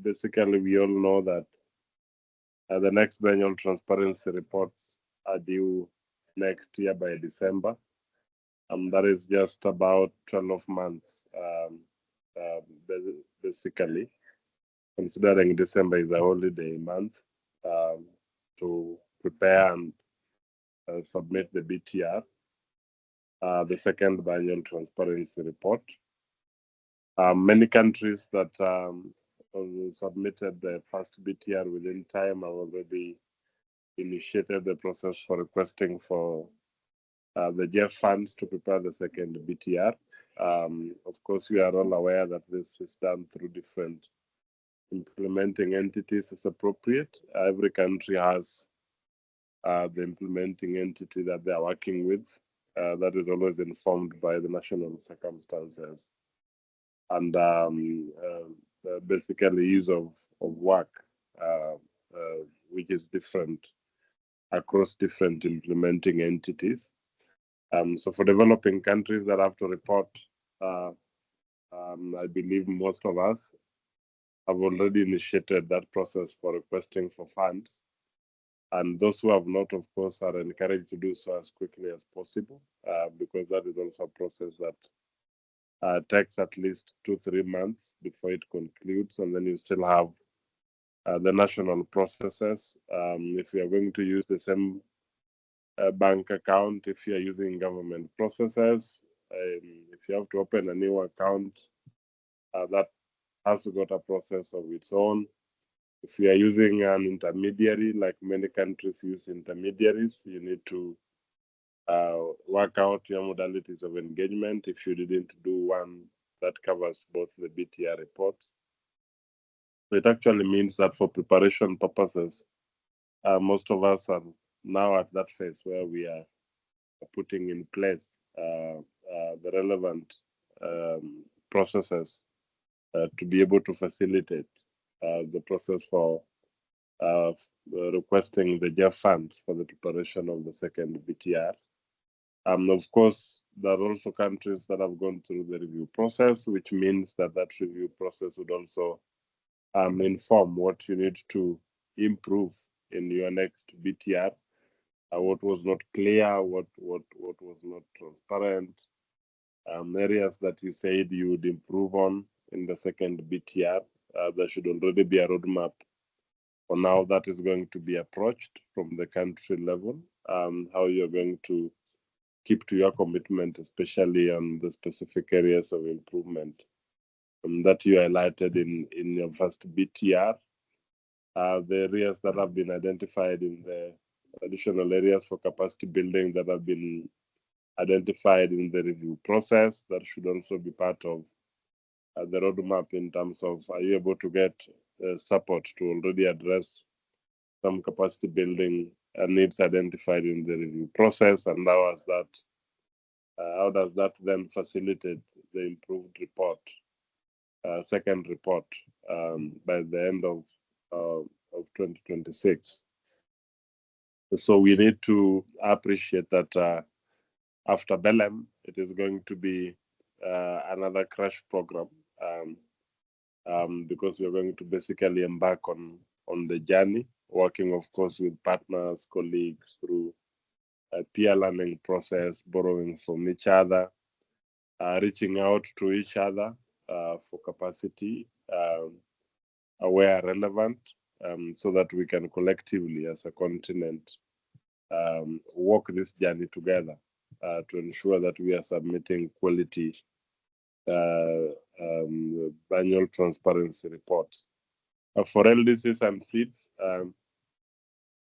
basically we all know that the next biennial transparency reports are due next year by December. That is just about 12 months, basically, considering December is a holiday month, to prepare and submit the BTR, the second biennial transparency report. Many countries that submitted the first BTR within time have already initiated the process for requesting for the GEF funds to prepare the second BTR. Of course, we are all aware that this is done through different implementing entities as appropriate. Every country has the implementing entity that they are working with. That is always informed by the national circumstances and basically ease of work, which is different across different implementing entities. So for developing countries that have to report, I believe most of us have already initiated that process for requesting for funds. And those who have not, of course, are encouraged to do so as quickly as possible, because that is also a process that takes at least 2-3 months before it concludes. And then you still have the national processes. If you are going to use the same bank account, if you are using government processes, if you have to open a new account, that has got a process of its own. If you are using an intermediary, like many countries use intermediaries, you need to work out your modalities of engagement if you didn't do one that covers both the BTR reports. So it actually means that for preparation purposes, most of us are now at that phase where we are putting in place the relevant processes to be able to facilitate the process for requesting the GEF funds for the preparation of the second BTR. Of course, there are also countries that have gone through the review process, which means that that review process would also inform what you need to improve in your next BTR, what was not clear, what was not transparent, areas that you said you would improve on in the second BTR. There should already be a roadmap for now that is going to be approached from the country level, how you're going to keep to your commitment, especially on the specific areas of improvement that you highlighted in your first BTR. The areas that have been identified in the additional areas for capacity building that have been identified in the review process, that should also be part of the roadmap in terms of, are you able to get support to already address some capacity building needs identified in the review process, and how does that then facilitate the improved report, second report, by the end of of 2026. So we need to appreciate that after Belém, it is going to be another crash program, because we're going to basically embark on the journey, working, of course, with partners, colleagues through a peer learning process, borrowing from each other, reaching out to each other for capacity where relevant, so that we can collectively as a continent walk this journey together to ensure that we are submitting quality annual transparency reports. For LDCs and seeds,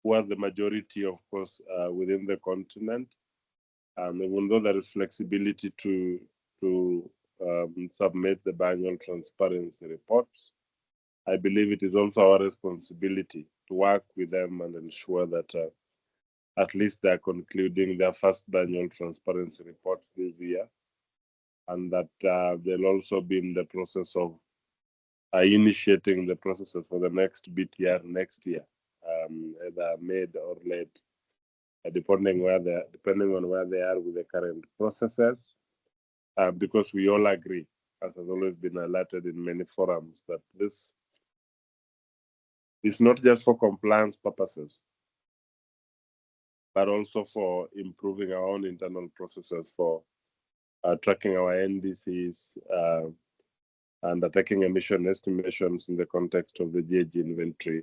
who are the majority, of course, within the continent, even though there is flexibility to submit the biannual transparency reports, I believe it is also our responsibility to work with them and ensure that at least they are concluding their first biannual transparency reports this year, and that they'll also be in the process of initiating the processes for the next BTR next year, either made or late, depending on where they are with the current processes, because we all agree, as has always been alerted in many forums, that this is not just for compliance purposes, but also for improving our own internal processes for tracking our NDCs and taking emission estimations in the context of the GHG inventory,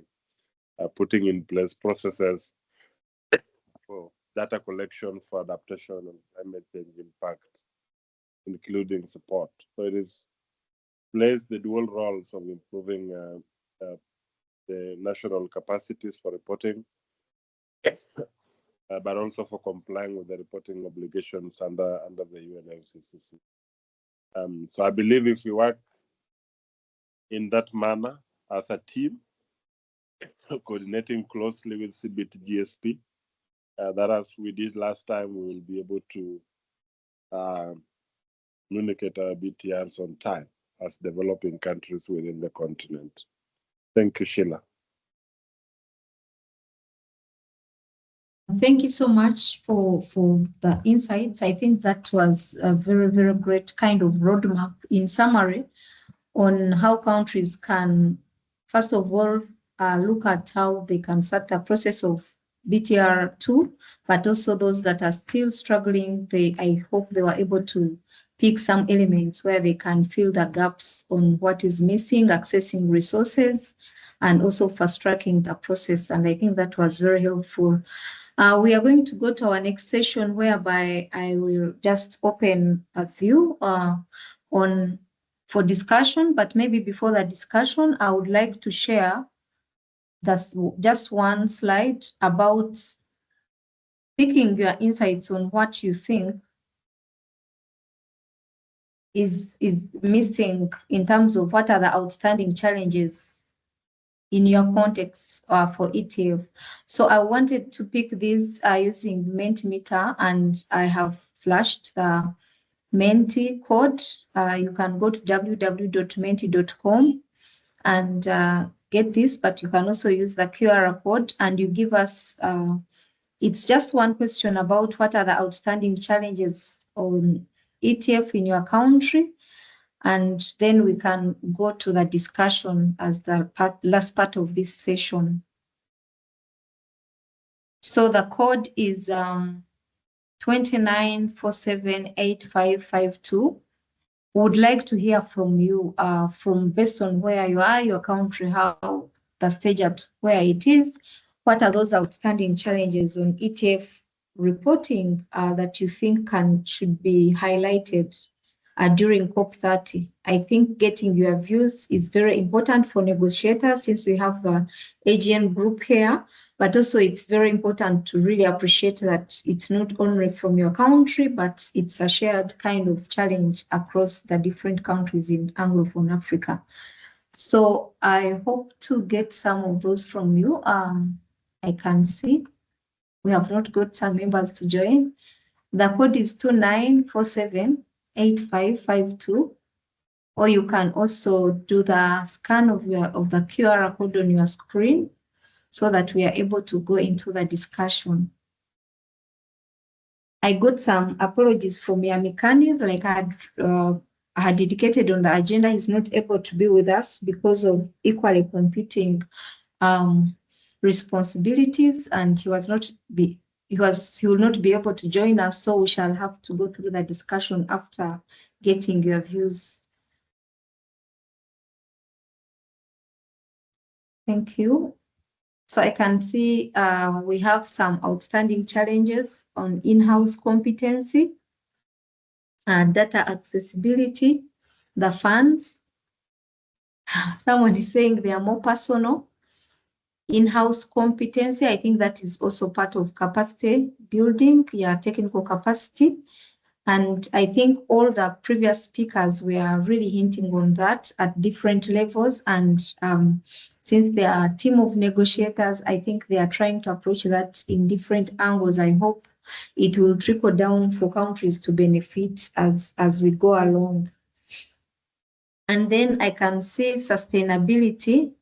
putting in place processes for data collection for adaptation and climate change impacts, including support. So it plays the dual roles of improving the national capacities for reporting, but also for complying with the reporting obligations under the UNFCCC. So I believe if we work in that manner as a team, coordinating closely with CBT GSP, that as we did last time, we will be able to communicate our BTRs on time as developing countries within the continent. Thank you, Sheila. Thank you so much for the insights. I think that was a very, very great kind of roadmap in summary on how countries can, first of all, look at how they can start the process of BTR2, but also those that are still struggling, I hope they were able to pick some elements where they can fill the gaps on what is missing, accessing resources, and also fast-tracking the process. And I think that was very helpful. We are going to go to our next session, whereby I will just open a view for discussion, but maybe before that discussion, I would like to share just one slide about picking your insights on what you think is missing in terms of what are the outstanding challenges in your context for ETF. So I wanted to pick this using Mentimeter, and I have flashed the Menti code. You can go to www.menti.com and get this, but you can also use the QR code, and you give us, it's just one question about what are the outstanding challenges on ETF in your country, and then we can go to the discussion as the last part of this session. So the code is 29478552. Would like to hear from you, from based on where you are, your country, how the stage at where it is. What are those outstanding challenges on ETF reporting that you think should be highlighted during COP30? I think getting your views is very important for negotiators, since we have the AGN group here, but also it's very important to really appreciate that it's not only from your country, but it's a shared kind of challenge across the different countries in Anglophone Africa. So I hope to get some of those from you. I can see we have not got some members to join. The code is 29478552, or you can also do the scan of the QR code on your screen so that we are able to go into the discussion. I got some apologies from Yamikani, like I had indicated on the agenda. He's not able to be with us because of equally competing responsibilities, and he will not be able to join us, so we shall have to go through the discussion after getting your views. Thank you. So I can see we have some outstanding challenges on in-house competency, data accessibility, the funds. Someone is saying they are more personal. In-house competency, I think that is also part of capacity building, technical capacity. And I think all the previous speakers were really hinting on that at different levels. And since they are a team of negotiators, I think they are trying to approach that in different angles. I hope it will trickle down for countries to benefit as we go along. And then I can say sustainability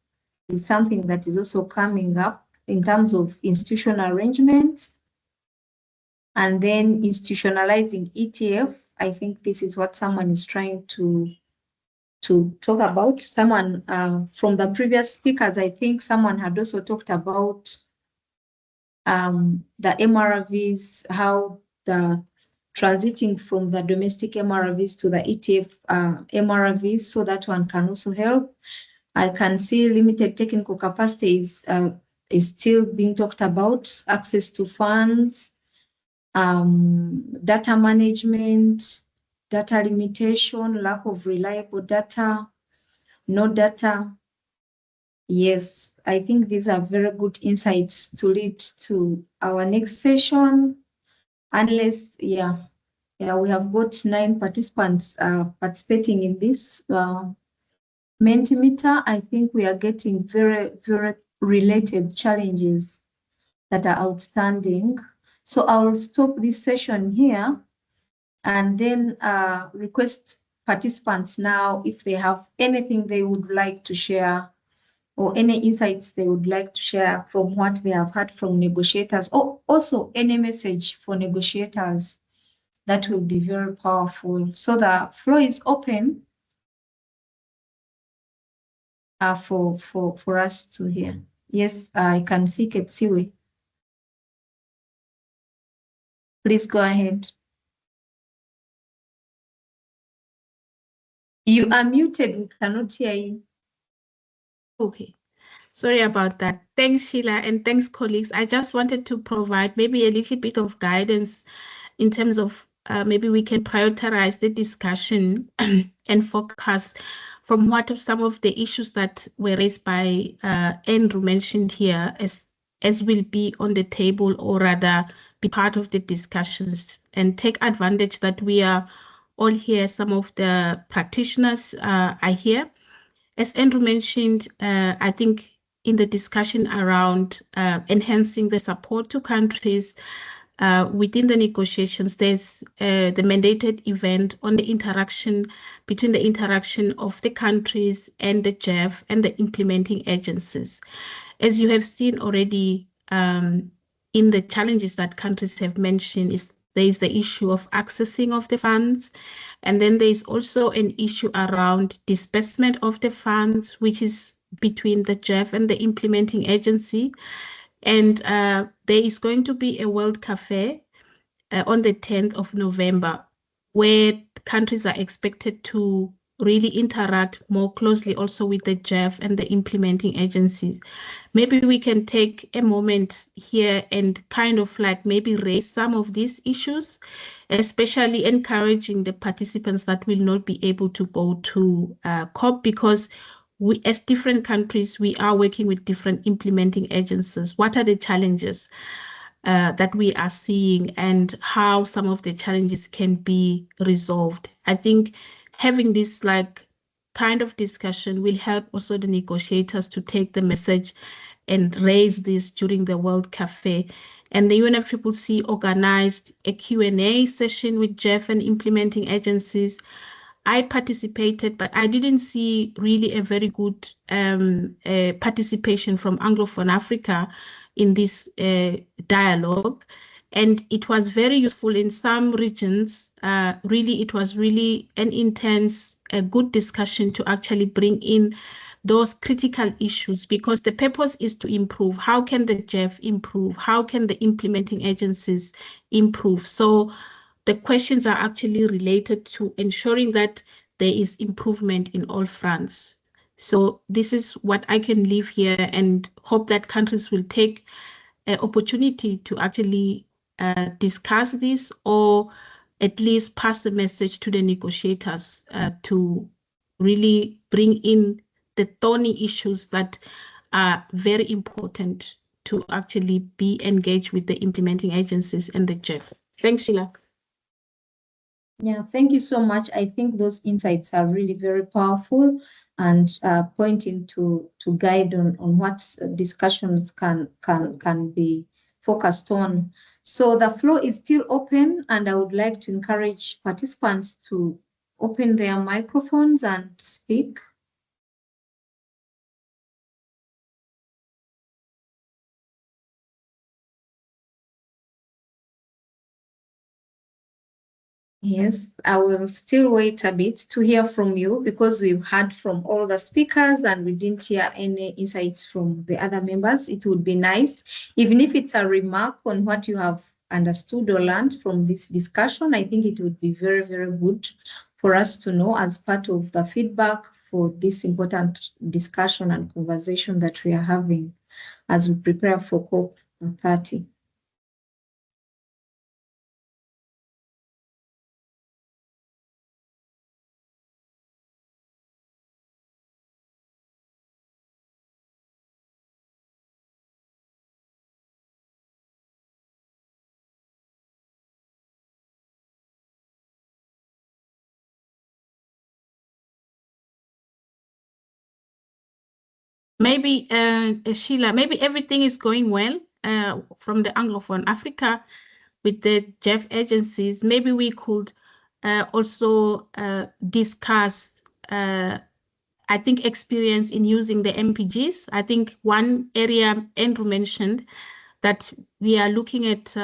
is something that is also coming up in terms of institutional arrangements. And then institutionalizing ETF, I think this is what someone is trying to talk about. Someone from the previous speakers, I think someone had also talked about the MRVs, how the transiting from the domestic MRVs to the ETF MRVs, so that one can also help. I can see limited technical capacity is still being talked about, access to funds, data management, data limitation, lack of reliable data, no data. Yes, I think these are very good insights to lead to our next session. Unless, we have got 9 participants participating in this Mentimeter. I think we are getting very, very related challenges that are outstanding. So I'll stop this session here and then request participants now if they have anything they would like to share or any insights they would like to share from what they have heard from negotiators, or also any message for negotiators. That will be very powerful. So the floor is open for us to hear. Yes, I can see Ketsiwe. Please go ahead. You are muted, we cannot hear you. Okay, sorry about that. Thanks, Sheila, and thanks, colleagues. I just wanted to provide maybe a little bit of guidance in terms of maybe we can prioritize the discussion and focus from what of some of the issues that were raised by Andrew mentioned here as will be on the table, or rather be part of the discussions, and take advantage that we are all here. Some of the practitioners are here. As Andrew mentioned, I think in the discussion around enhancing the support to countries within the negotiations, there's the mandated event on the interaction between the interaction of the countries and the GEF and the implementing agencies. As you have seen already in the challenges that countries have mentioned, there is the issue of accessing of the funds. And then there is also an issue around disbursement of the funds, which is between the GEF and the implementing agency. And there is going to be a World Cafe on the 10th of November, where countries are expected to really interact more closely also with the GEF and the implementing agencies. Maybe we can take a moment here and kind of like maybe raise some of these issues, especially encouraging the participants that will not be able to go to COP, because we, as different countries, we are working with different implementing agencies. What are the challenges that we are seeing, and how some of the challenges can be resolved? I think having this like kind of discussion will help also the negotiators to take the message and raise this during the World Cafe. And the UNFCCC organized a Q&A session with GEF and implementing agencies I participated, but I didn't see really a very good participation from Anglophone Africa in this dialogue. And it was very useful in some regions. Really, it was really an intense, a good discussion to actually bring in those critical issues, because the purpose is to improve. How can the GEF improve? How can the implementing agencies improve? So the questions are actually related to ensuring that there is improvement in all fronts. So this is what I can leave here, and hope that countries will take an opportunity to actually discuss this, or at least pass the message to the negotiators to really bring in the thorny issues that are very important to actually be engaged with the implementing agencies and the GEF. Thanks, Sheila. Yeah, thank you so much. I think those insights are really very powerful and pointing to guide on what discussions can be focused on. So the floor is still open, and I would like to encourage participants to open their microphones and speak. Yes, I will still wait a bit to hear from you, because we've heard from all the speakers and we didn't hear any insights from the other members. It would be nice, even if it's a remark on what you have understood or learned from this discussion. I think it would be very, very good for us to know as part of the feedback for this important discussion and conversation that we are having as we prepare for COP30. Maybe, Sheila, maybe everything is going well from the Anglophone Africa with the GEF agencies. Maybe we could also discuss, I think, experience in using the MPGs. I think one area Andrew mentioned that we are looking at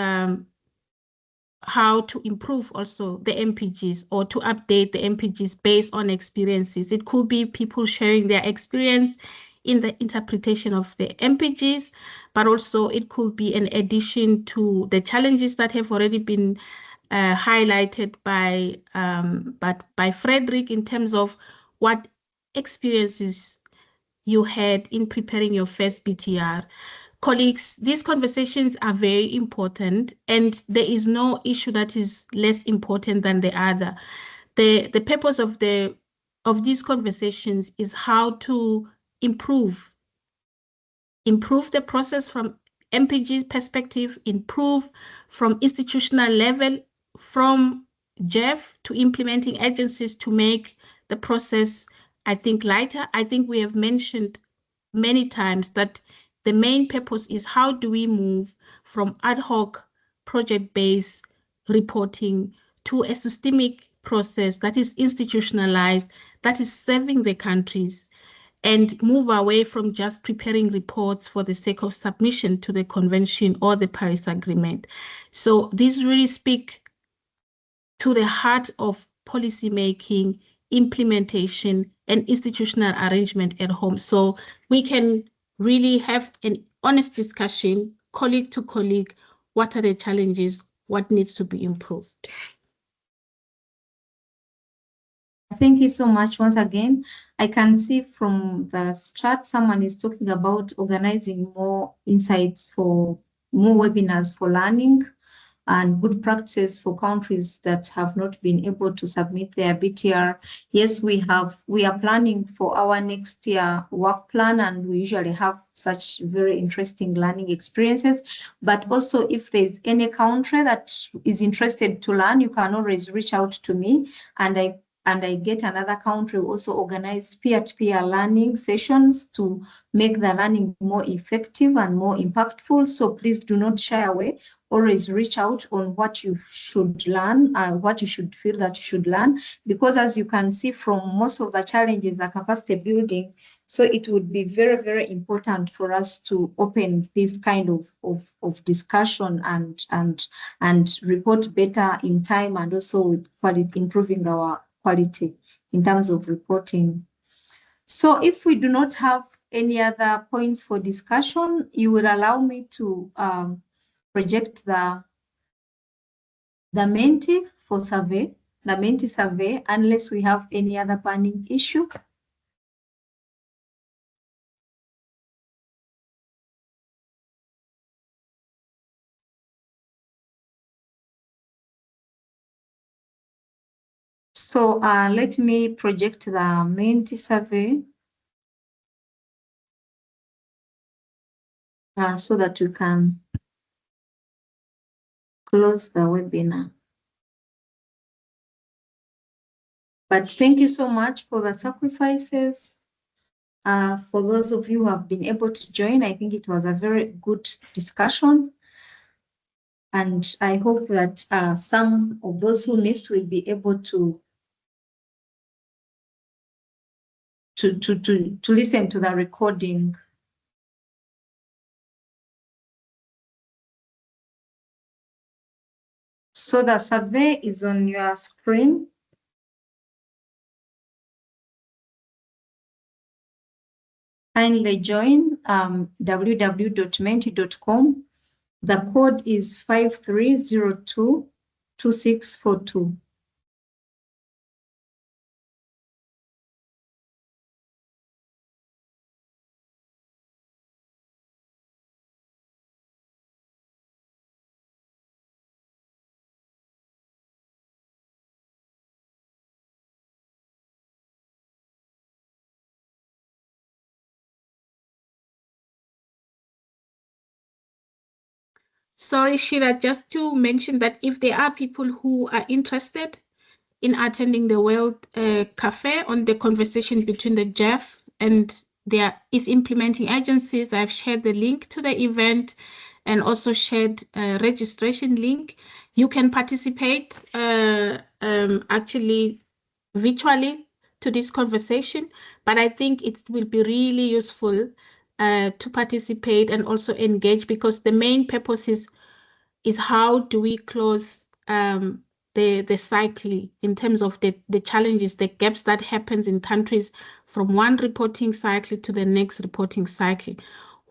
how to improve also the MPGs, or to update the MPGs based on experiences. It could be people sharing their experience in the interpretation of the MPGs, but also it could be an addition to the challenges that have already been highlighted by Frederick, in terms of what experiences you had in preparing your first BTR. Colleagues, these conversations are very important, and there is no issue that is less important than the other. The purpose of these conversations is how to improve the process from MPG's perspective, improve from institutional level, from GEF to implementing agencies, to make the process, I think, lighter. I think we have mentioned many times that the main purpose is how do we move from ad hoc project-based reporting to a systemic process that is institutionalized, that is serving the countries, and move away from just preparing reports for the sake of submission to the convention or the Paris Agreement. So these really speak to the heart of policy making, implementation, and institutional arrangement at home. So we can really have an honest discussion, colleague to colleague, what are the challenges, what needs to be improved. Thank you so much once again. I can see from the chat someone is talking about organizing more insights for more webinars for learning and good practices for countries that have not been able to submit their BTR. Yes, we are planning for our next year work plan, and we usually have such very interesting learning experiences. But also, if there's any country that is interested to learn, you can always reach out to me, and I get another country also organize peer-to-peer learning sessions to make the learning more effective and more impactful. So please do not shy away always reach out on what you should learn, what you should feel that you should learn, because as you can see from most of the challenges are capacity building. So it would be very, very important for us to open this kind of discussion and report better in time, and also with quality, improving our quality in terms of reporting. So if we do not have any other points for discussion, you will allow me to project the Menti for survey, the Menti survey, unless we have any other burning issue. So let me project the Menti survey so that we can close the webinar. But thank you so much for the sacrifices. For those of you who have been able to join, I think it was a very good discussion. And I hope that some of those who missed will be able to listen to the recording. So the survey is on your screen. Kindly join www.menti.com. The code is 53022642. Sorry, Sheila, just to mention that if there are people who are interested in attending the World Cafe on the conversation between the GEF and its implementing agencies, I've shared the link to the event and also shared a registration link. You can participate actually virtually to this conversation, but I think it will be really useful to participate and also engage, because the main purpose is how do we close the cycle in terms of the challenges, the gaps that happens in countries from one reporting cycle to the next reporting cycle,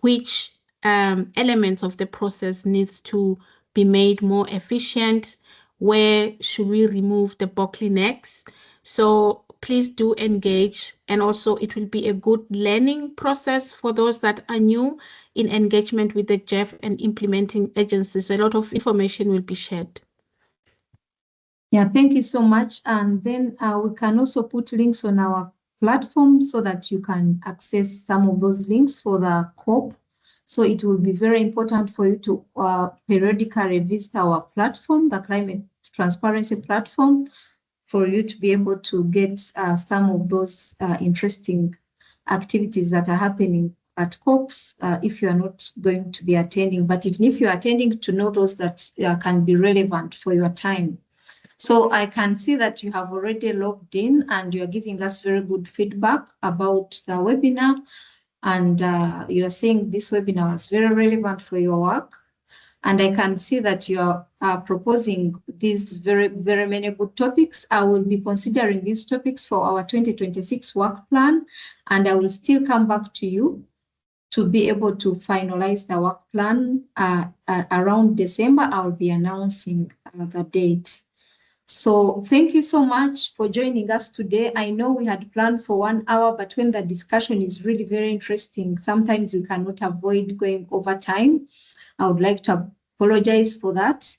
which elements of the process needs to be made more efficient, where should we remove the bottlenecks. So please do engage, and also it will be a good learning process for those that are new in engagement with the GEF and implementing agencies. A lot of information will be shared. Yeah, thank you so much. And then we can also put links on our platform so that you can access some of those links for the COP. So it will be very important for you to periodically visit our platform, the Climate Transparency Platform, for you to be able to get some of those interesting activities that are happening at COPs if you are not going to be attending. But even if you're attending, to know those that can be relevant for your time. So I can see that you have already logged in and you're giving us very good feedback about the webinar. And you're saying this webinar was very relevant for your work. And I can see that you are proposing these very, very many good topics. I will be considering these topics for our 2026 work plan, and I will still come back to you to be able to finalize the work plan around December. I'll be announcing the date. So thank you so much for joining us today. I know we had planned for 1 hour, but when the discussion is really very interesting, sometimes you cannot avoid going over time. I would like to apologize for that.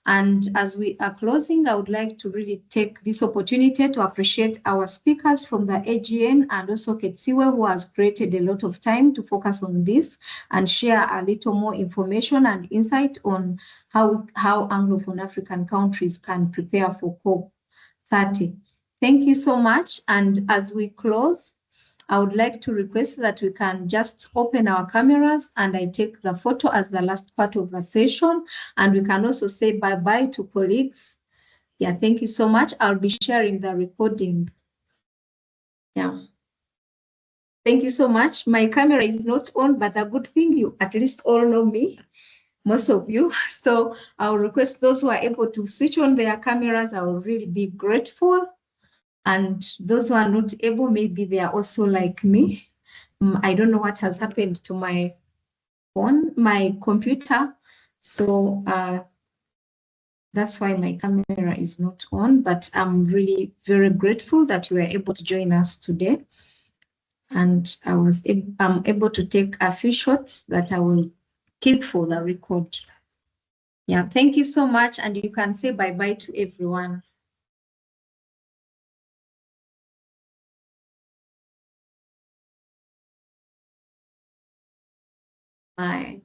And as we are closing, I would like to really take this opportunity to appreciate our speakers from the AGN and also Ketsiwe, who has created a lot of time to focus on this and share a little more information and insight on how Anglophone African countries can prepare for COP30. Thank you so much. And as we close, I would like to request that we can just open our cameras and I take the photo as the last part of the session. And we can also say bye-bye to colleagues. Yeah, thank you so much. I'll be sharing the recording. Yeah. Thank you so much. My camera is not on, but the good thing, you at least all know me, most of you. So I'll request those who are able to switch on their cameras. I will really be grateful. And those who are not able, maybe they are also like me. I don't know what has happened to my phone, my computer. So that's why my camera is not on, but I'm really very grateful that you were able to join us today. And I'm able to take a few shots that I will keep for the record. Yeah, thank you so much. And you can say bye-bye to everyone. Bye.